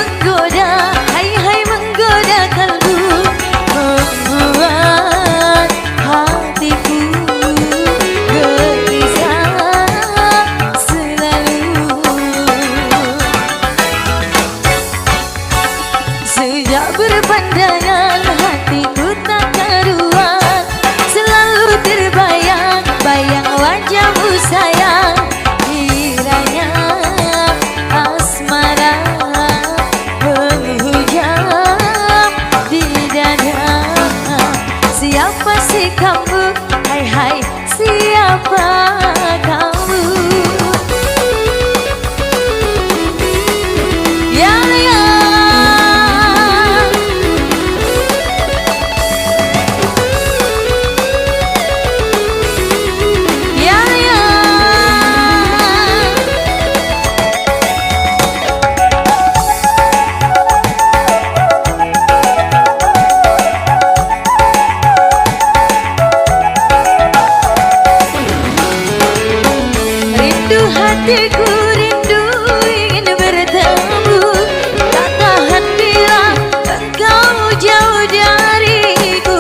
menggoda, hai hai menggoda kalbu, membuat hatiku gelisah selalu. Sejak berpandangan hatiku tak karuan, selalu terbayang bayang wajahmu sayang. Kiranya asmara menghujam di dada. Siapa sih kamu? Hai hai siapa kamu? Ya ya. Hatiku rindu ingin bertemu, tak tahan bila engkau jauh dariku.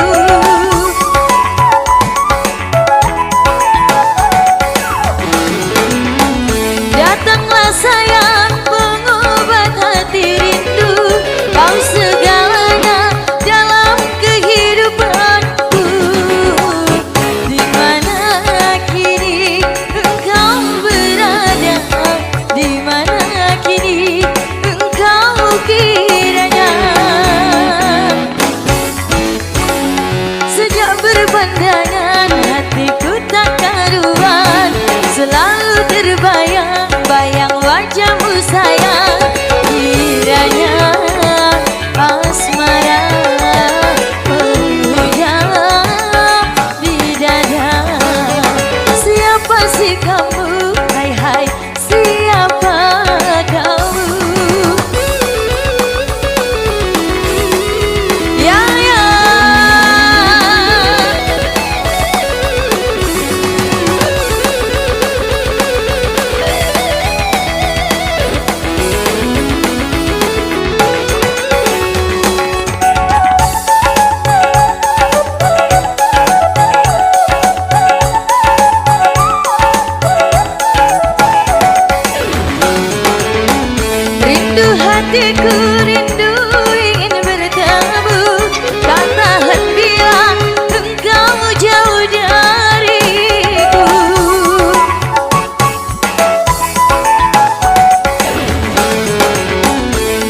Datanglah sayang pengobat hati rindu, kau segalanya dalam kehidupanku. Di mana kini engkau berada, di mana kini engkau kiranya. Sejak berpandangan hatiku tak karuan, selalu terbayang bayang wajahmu sayang. Kiranya asmara menghujam di dada. Siapa sih kamu? Hai hai siapa kamu? Ya ya. Rindu hatiku rindu ingin bertemu, tak tahan bila engkau jauh dariku.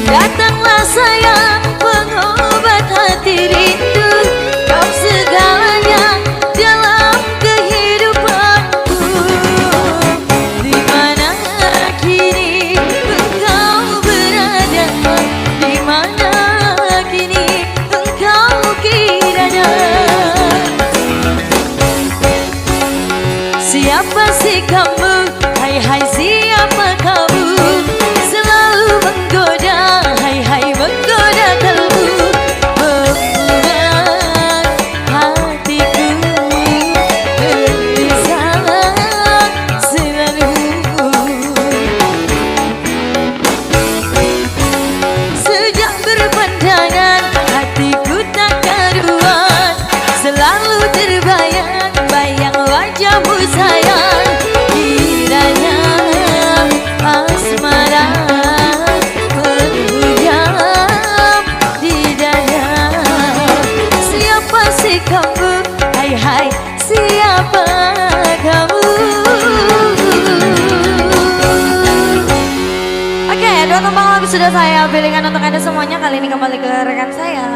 Datanglah sayang pengobat hati rindu, kau segalanya dalam kehidupanku. Di mana kini engkau berada, di mana kini engkau kiranya. Siapa sih kamu? Hai hai siapa kamu? Selalu menggoda, hai hai menggoda kalbu, membuat hatiku gelisah selalu. Sejak berpandangan hatiku tak karuan, selalu terbayang bayang wajahmu sayang. Kiranya asmara menghujam di dada. Siapa sih kamu? Hai hai siapa kamu? Oke, dua kembang lagu sudah saya pilihkan untuk Anda semuanya. Kali ini kembali ke rekan saya.